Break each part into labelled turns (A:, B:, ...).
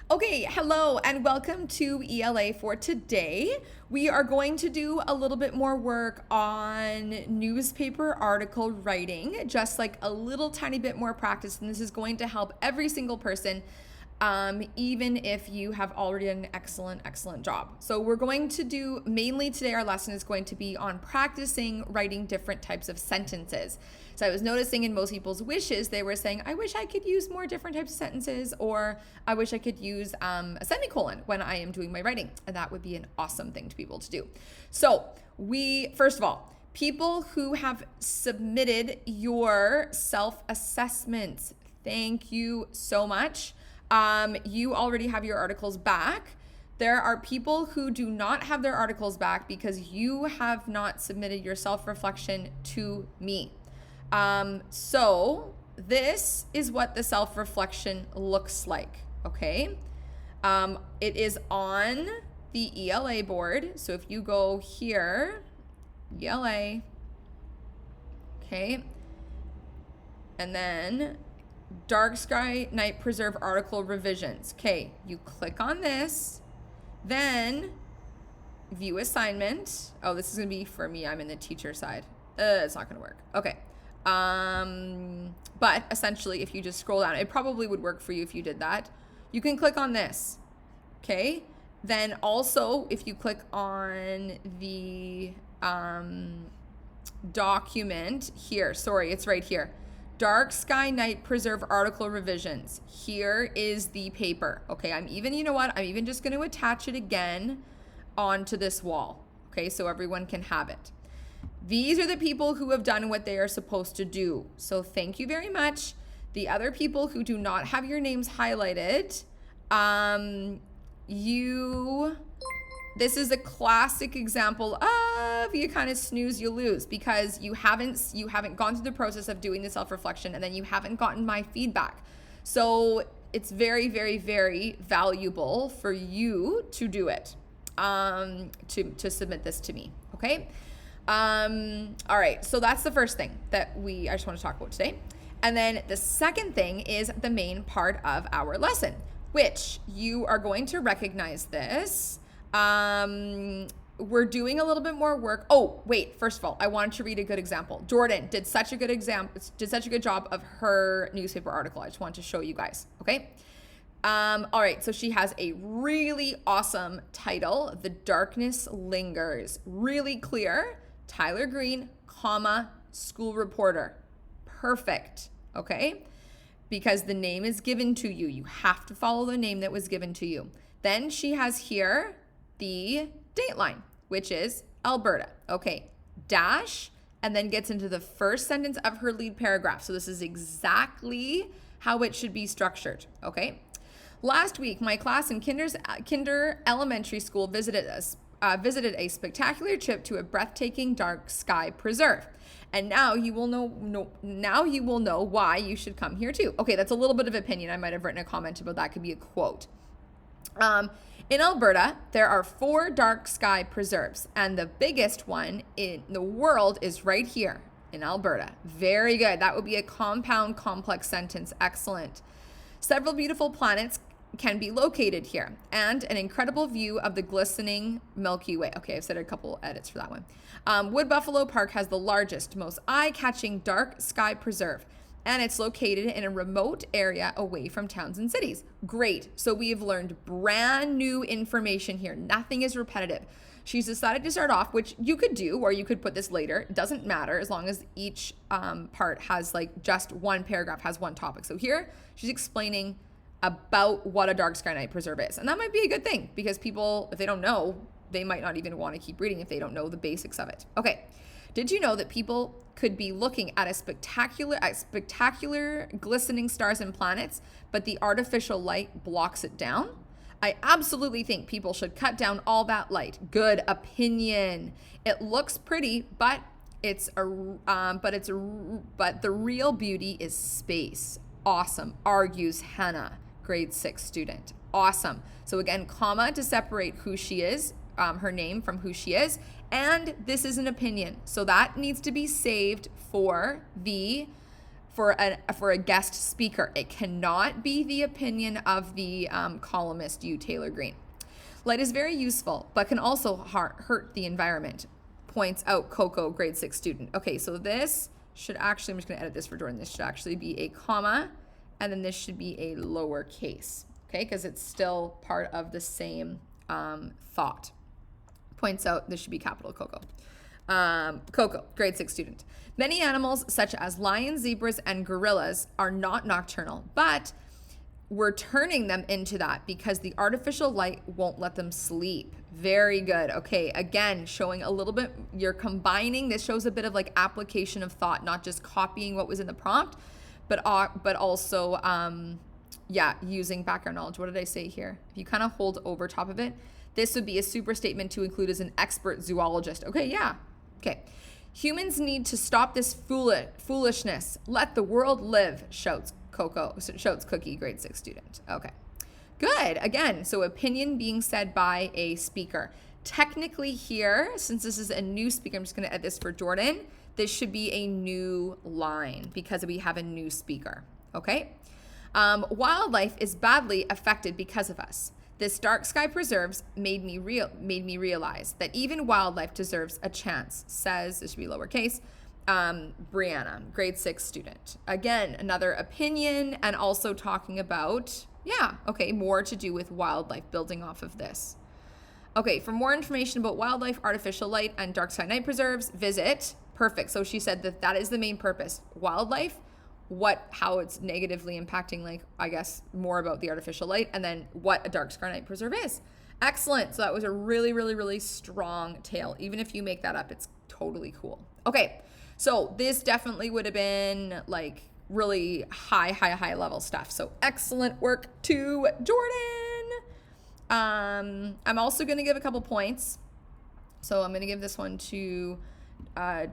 A: Okay, hello and welcome to ELA for today. We are going to do a little bit more work on newspaper article writing, just like a little tiny bit more practice, and this is going to help every single person, even if you have already done an excellent job. So we're going to do, mainly today our lesson is going to be on practicing writing different types of sentences. So I was noticing in most people's wishes, they were saying, I wish I could use more different types of sentences, or I wish I could use a semicolon when I am doing my writing. And that would be an awesome thing to be able to do. So first of all, people who have submitted your self-assessments, thank you so much. You already have your articles back. There are people who do not have their articles back because you have not submitted your self-reflection to me. So this is what the self-reflection looks like, okay? It is on the ELA board. So if you go here, ELA, okay, and then Dark Sky Night Preserve article revisions. Okay, you click on this, then view assignment. Oh, this is gonna be for me. I'm in the teacher side. It's not gonna work. Okay. But essentially, if you just scroll down, it probably would work for you if you did that. You can click on this. Okay. Then also, if you click on the document here, sorry, it's right here. Dark Sky Night Preserve article revisions. Here is the paper. Okay, you know what? I'm even just going to attach it again onto this wall. Okay, so everyone can have it. These are the people who have done what they are supposed to do. So thank you very much. The other people who do not have your names highlighted, this is a classic example of you kind of snooze, you lose, because you haven't gone through the process of doing the self-reflection, and then you haven't gotten my feedback. So it's very, very, very valuable for you to do it, to submit this to me. Okay. All right. So that's the first thing that I just want to talk about today. And then the second thing is the main part of our lesson, which you are going to recognize this. We're doing a little bit more work. Oh, wait, first of all, I wanted to read a good example. Jordan did such a good job of her newspaper article. I just wanted to show you guys. Okay. All right. So she has a really awesome title. The Darkness Lingers. Really clear. Tyler Green, school reporter. Perfect. Okay. Because the name is given to you. You have to follow the name that was given to you. Then she has here the dateline, which is Alberta. Okay, dash, and then gets into the first sentence of her lead paragraph. So this is exactly how it should be structured. Okay. Last week, my class in Kinder Elementary School visited a spectacular trip to a breathtaking dark sky preserve. And now you will know why you should come here too. Okay, that's a little bit of opinion. I might have written a comment about that. Could be a quote. In Alberta, there are 4 dark sky preserves, and the biggest one in the world is right here in Alberta. Very good. That would be a compound complex sentence. Excellent. Several beautiful planets can be located here, and an incredible view of the glistening Milky Way. Okay, I've said a couple edits for that one. Wood Buffalo Park has the largest, most eye-catching dark sky preserve, and it's located in a remote area away from towns and cities. Great. So we've learned brand new information here. Nothing is repetitive. She's decided to start off, which you could do, or you could put this later. It doesn't matter as long as each part has like just one paragraph, has one topic. So here she's explaining about what a dark sky night preserve is. And that might be a good thing because people, if they don't know, they might not even want to keep reading if they don't know the basics of it. Okay. Did you know that people could be looking at spectacular glistening stars and planets, but the artificial light blocks it down? I absolutely think people should cut down all that light. Good opinion. It looks pretty, but the real beauty is space. Awesome, argues Hannah, grade 6 student. Awesome. So again, comma to separate who she is, her name from who she is. And this is an opinion. So that needs to be saved for the for a guest speaker. It cannot be the opinion of the columnist, Taylor Green. Light is very useful, but can also hurt the environment, points out Coco, grade 6 student. Okay, so this should actually, I'm just going to edit this for Jordan. This should actually be a comma, and then this should be a lowercase, okay, because it's still part of the same thought. Points out, this should be capital Coco. Coco, grade 6 student. Many animals, such as lions, zebras, and gorillas, are not nocturnal, but we're turning them into that because the artificial light won't let them sleep. Very good. Okay, again, showing a little bit, you're combining, this shows a bit of like application of thought, not just copying what was in the prompt, but also, using background knowledge. What did I say here? If you kind of hold over top of it, this would be a super statement to include as an expert zoologist. Okay, yeah. Okay. Humans need to stop this foolishness. Let the world live, shouts Cookie, grade 6 student. Okay. Good. Again, so opinion being said by a speaker. Technically here, since this is a new speaker, I'm just going to add this for Jordan. This should be a new line because we have a new speaker. Okay. Wildlife is badly affected because of us. This dark sky preserves made me realize that even wildlife deserves a chance, says, this should be lowercase, Brianna, grade 6 student. Again, another opinion and also talking about, more to do with wildlife, building off of this. Okay, for more information about wildlife, artificial light, and dark sky night preserves, visit, perfect. So she said that is the main purpose. Wildlife, how it's negatively impacting, like, I guess, more about the artificial light, and then what a dark sky night preserve is. Excellent. So that was a really, really, really strong tale. Even if you make that up, it's totally cool. Okay. So this definitely would have been like really high level stuff. So excellent work to Jordan. I'm also going to give a couple points. So I'm going to give this one to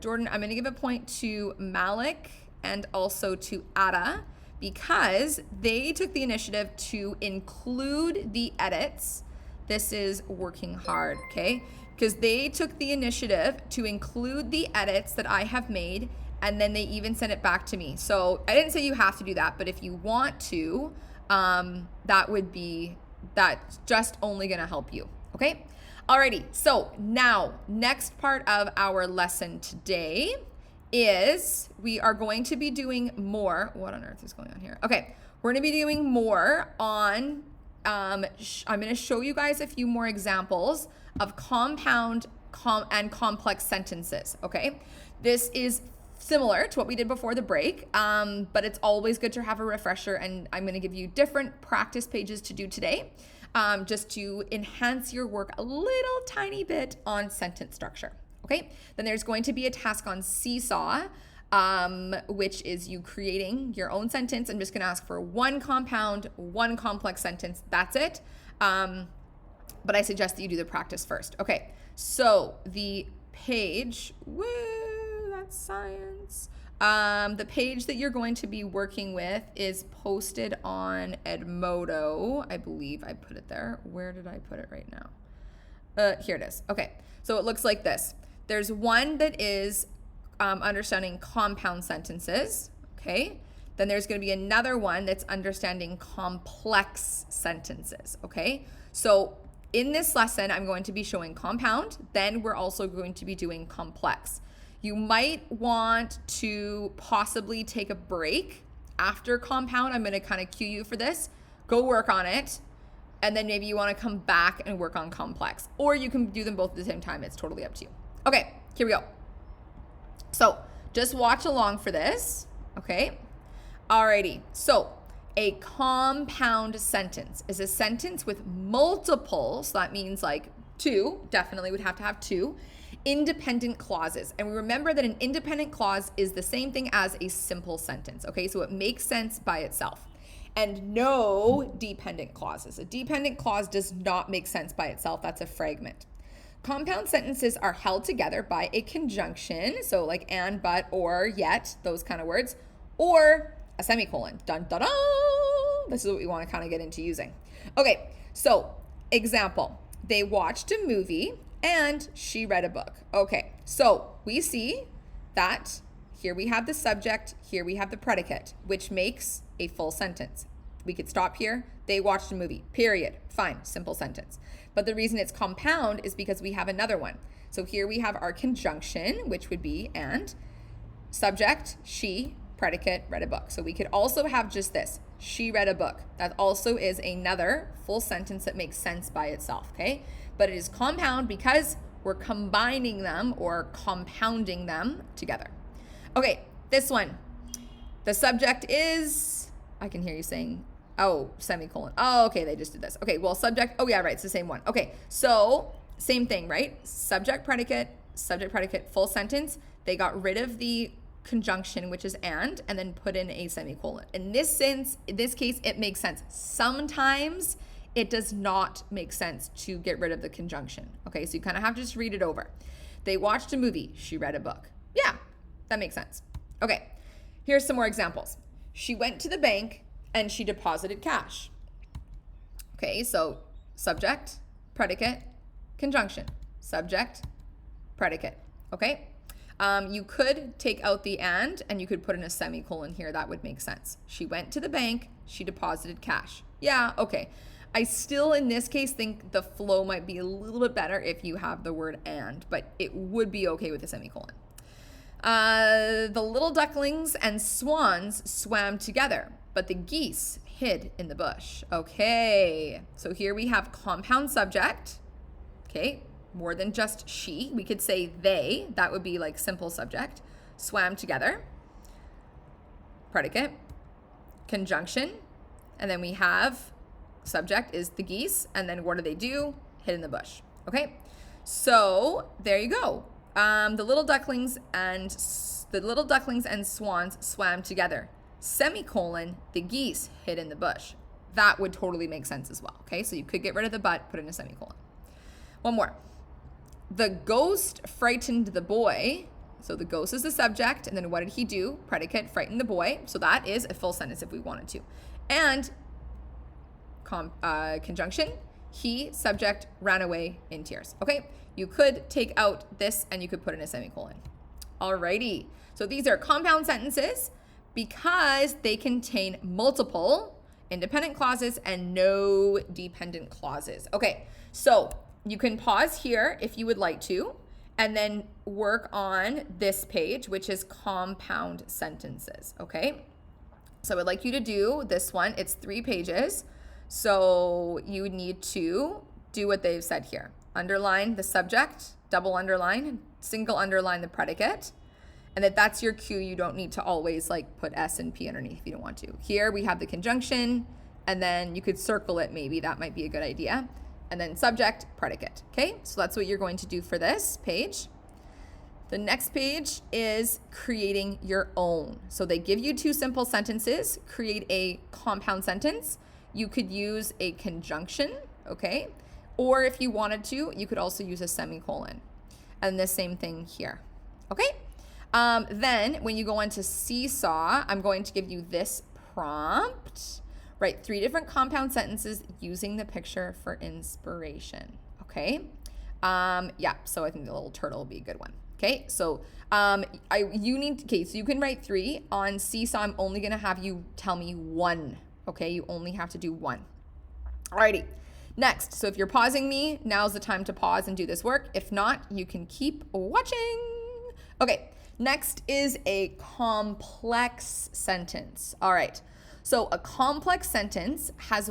A: Jordan. I'm going to give a point to Malik and also to Ada because they took the initiative to include the edits. This is working hard, okay? Because they took the initiative to include the edits that I have made, and then they even sent it back to me. So I didn't say you have to do that, but if you want to, that's just only gonna help you, okay? Alrighty, so now, next part of our lesson today is we are going to be doing more. What on earth is going on here? Okay, we're gonna be doing more on, I'm gonna show you guys a few more examples of compound and complex sentences, okay? This is similar to what we did before the break, but it's always good to have a refresher, and I'm gonna give you different practice pages to do today, just to enhance your work a little tiny bit on sentence structure, okay? Then there's going to be a task on Seesaw, which is you creating your own sentence. I'm just gonna ask for one compound, one complex sentence, that's it. But I suggest that you do the practice first. Okay, so the page, woo, that's science. The page that you're going to be working with is posted on Edmodo. I believe I put it there. Where did I put it right now? Here it is. Okay, so it looks like this. There's one that is understanding compound sentences, okay? Then there's going to be another one that's understanding complex sentences, okay? So in this lesson, I'm going to be showing compound, then we're also going to be doing complex. You might want to possibly take a break after compound. I'm going to kind of cue you for this. Go work on it, and then maybe you want to come back and work on complex, or you can do them both at the same time. It's totally up to you. Okay, here we go. So just watch along for this, okay? Alrighty, so a compound sentence is a sentence with multiple, so that means like two, definitely would have to have two, independent clauses. And we remember that an independent clause is the same thing as a simple sentence, okay? So it makes sense by itself. And no dependent clauses. A dependent clause does not make sense by itself. That's a fragment. Compound sentences are held together by a conjunction, so like and, but, or, yet, those kind of words, or a semicolon. Dun, dun, dun. This is what we want to kind of get into using. Okay, so example, they watched a movie and she read a book. Okay, so we see that here we have the subject, here we have the predicate, which makes a full sentence. We could stop here. They watched a movie, period. Fine, simple sentence. But the reason it's compound is because we have another one. So here we have our conjunction, which would be and, subject, she, predicate, read a book. So we could also have just this, she read a book. That also is another full sentence that makes sense by itself, okay? But it is compound because we're combining them or compounding them together. Okay, this one. The subject is, I can hear you saying, oh, semicolon. Oh, okay, they just did this. Okay, well, subject, oh yeah, right, it's the same one. Okay, so same thing, right? Subject, predicate, full sentence. They got rid of the conjunction, which is and then put in a semicolon. In this case, it makes sense. Sometimes it does not make sense to get rid of the conjunction. Okay, so you kind of have to just read it over. They watched a movie. She read a book. Yeah, that makes sense. Okay, here's some more examples. She went to the bank and she deposited cash. Okay, so subject, predicate, conjunction. Subject, predicate. Okay, you could take out the and you could put in a semicolon here. That would make sense. She went to the bank. She deposited cash. Yeah, okay. I still, in this case, think the flow might be a little bit better if you have the word and, but it would be okay with a semicolon. The little ducklings and swans swam together, but the geese hid in the bush. Okay, so here we have compound subject. Okay, more than just she. We could say they. That would be like simple subject. Swam together. Predicate. Conjunction. And then we have subject is the geese. And then what do? Hid in the bush. Okay, so there you go. The little ducklings and swans swam together. Semicolon, the geese hid in the bush. That would totally make sense as well. Okay, so you could get rid of the but, put in a semicolon. One more. The ghost frightened the boy. So the ghost is the subject, and then what did he do? Predicate, frightened the boy. So that is a full sentence if we wanted to. And conjunction, he, subject, ran away in tears. Okay, you could take out this and you could put in a semicolon. Alrighty, so these are compound sentences because they contain multiple independent clauses and no dependent clauses. Okay, so you can pause here if you would like to, and then work on this page, which is compound sentences, okay? So I would like you to do this one. It's 3 pages. So you need to do what they've said here. Underline the subject, double underline, single underline the predicate, and that's your cue. You don't need to always like put S and P underneath if you don't want to. Here we have the conjunction, and then you could circle it maybe. That might be a good idea. And then subject, predicate. Okay, so that's what you're going to do for this page. The next page is creating your own. So they give you 2 simple sentences. Create a compound sentence. You could use a conjunction, okay? Or if you wanted to, you could also use a semicolon. And the same thing here, okay? Then when you go into Seesaw, I'm going to give you this prompt. Write 3 different compound sentences using the picture for inspiration, okay? Yeah, so I think the little turtle will be a good one. Okay, so so you can write 3. On Seesaw, I'm only gonna have you tell me 1. Okay, you only have to do 1. Alrighty, next. So if you're pausing me, now's the time to pause and do this work. If not, you can keep watching. Okay, next is a complex sentence. All right, so a complex sentence has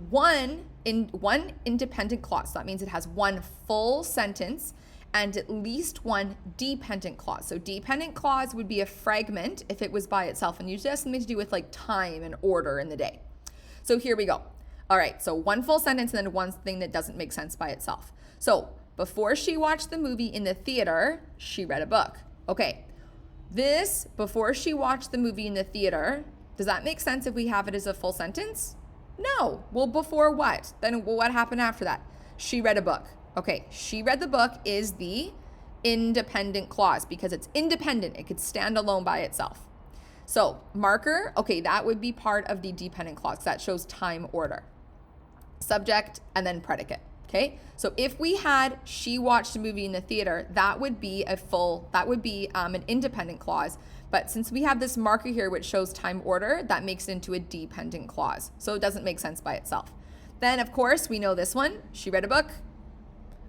A: one independent clause. So that means it has 1 full sentence and at least 1 dependent clause. So dependent clause would be a fragment if it was by itself, and usually has something to do with like time and order in the day. So here we go. All right, so 1 full sentence and then 1 thing that doesn't make sense by itself. So before she watched the movie in the theater, she read a book. Okay, this before she watched the movie in the theater, does that make sense if we have it as a full sentence? No. Well, before what? Then what happened after that? She read a book. Okay, she read the book is the independent clause because it's independent. It could stand alone by itself. So marker, okay, that would be part of the dependent clause. That shows time order. Subject and then predicate. Okay, so if we had she watched a movie in the theater, that would be an independent clause. But since we have this marker here which shows time order, that makes it into a dependent clause. So it doesn't make sense by itself. Then of course we know this one, she read a book.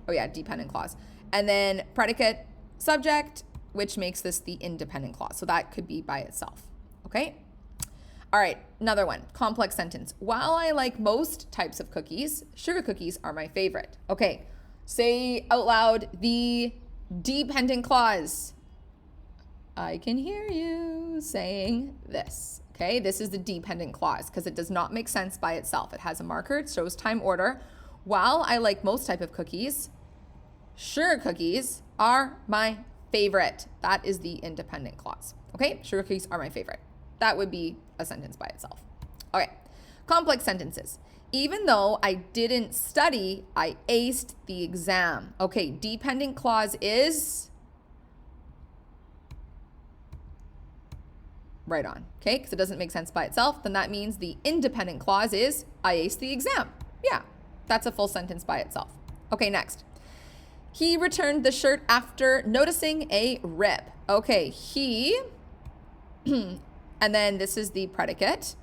A: Oh yeah, dependent clause. And then predicate, subject, which makes this the independent clause. So that could be by itself, okay? All right, another one, complex sentence. While I like most types of cookies, sugar cookies are my favorite. Okay, say out loud the dependent clause. I can hear you saying this. Okay, this is the dependent clause because it does not make sense by itself. It has a marker, it shows time order. While I like most type of cookies, sugar cookies are my favorite. That is the independent clause. Okay, sugar cookies are my favorite. That would be a sentence by itself. Okay, complex sentences. Even though I didn't study, I aced the exam. Okay, dependent clause is right on, okay? Because it doesn't make sense by itself. Then that means the independent clause is I aced the exam. Yeah, that's a full sentence by itself. Okay, next. He returned the shirt after noticing a rip. Okay, he, and then this is the predicate.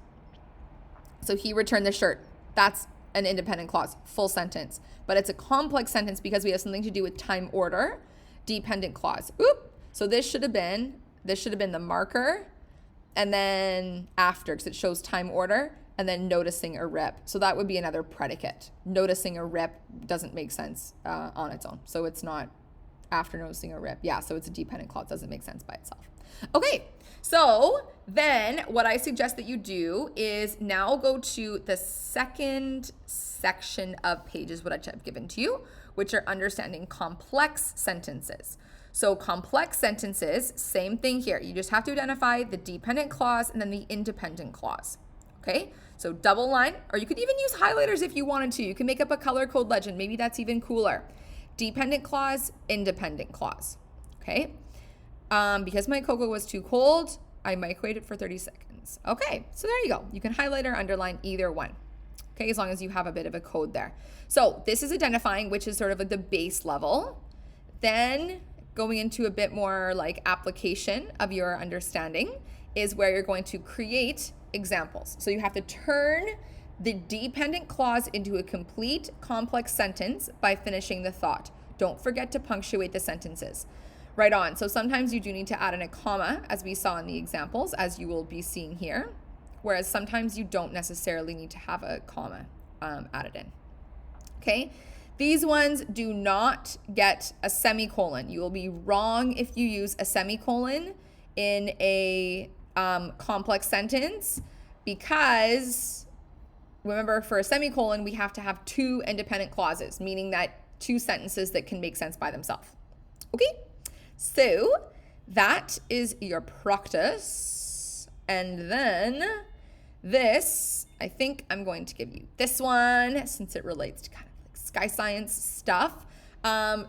A: So he returned the shirt. That's an independent clause, full sentence. But it's a complex sentence because we have something to do with time order, dependent clause. Oop. So this should have been the marker, and then after, because it shows time order, and then noticing a rip. So that would be another predicate. Noticing a rip doesn't make sense on its own. So it's not after noticing a rip. Yeah, so it's a dependent clause. Doesn't make sense by itself. Okay, so then what I suggest that you do is now go to the second section of pages, what I've given to you, which are understanding complex sentences. So complex sentences, same thing here. You just have to identify the dependent clause and then the independent clause. Okay, so double line, or you could even use highlighters if you wanted to. You can make up a color code legend. Maybe that's even cooler. Dependent clause, independent clause. Okay, because my cocoa was too cold, I microwaved it for 30 seconds. Okay, so there you go. You can highlight or underline either one. Okay, as long as you have a bit of a code there. So this is identifying, which is sort of like the base level. Then going into a bit more like application of your understanding is where you're going to create examples. So you have to turn the dependent clause into a complete complex sentence by finishing the thought. Don't forget to punctuate the sentences. Right on. So sometimes you do need to add in a comma, as we saw in the examples, as you will be seeing here, whereas sometimes you don't necessarily need to have a comma added in. Okay. These ones do not get a semicolon. You will be wrong if you use a semicolon in a complex sentence, because remember, for a semicolon, we have to have two independent clauses, meaning that two sentences that can make sense by themselves. Okay, so that is your practice. And then this, I think I'm going to give you this one since it relates to kind of like sky science stuff.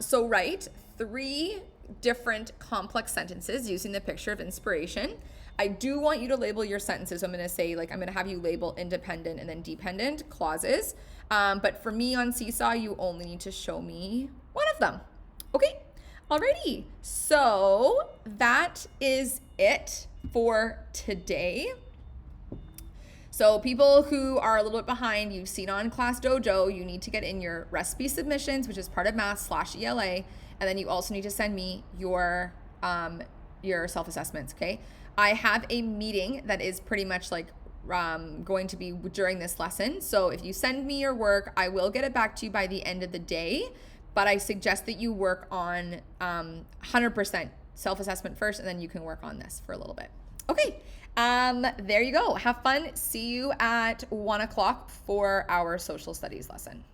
A: So write 3 different complex sentences using the picture of inspiration. I do want you to label your sentences. So I'm going to say, like, I'm going to have you label independent and then dependent clauses. But for me on Seesaw, you only need to show me one of them. Okay, alrighty. So that is it for today. So people who are a little bit behind, you've seen on Class Dojo, you need to get in your recipe submissions, which is part of math/ELA. And then you also need to send me your self-assessments, okay? I have a meeting that is pretty much like going to be during this lesson. So if you send me your work, I will get it back to you by the end of the day. But I suggest that you work on 100% self-assessment first, and then you can work on this for a little bit. Okay, there you go. Have fun. See you at 1 o'clock for our social studies lesson.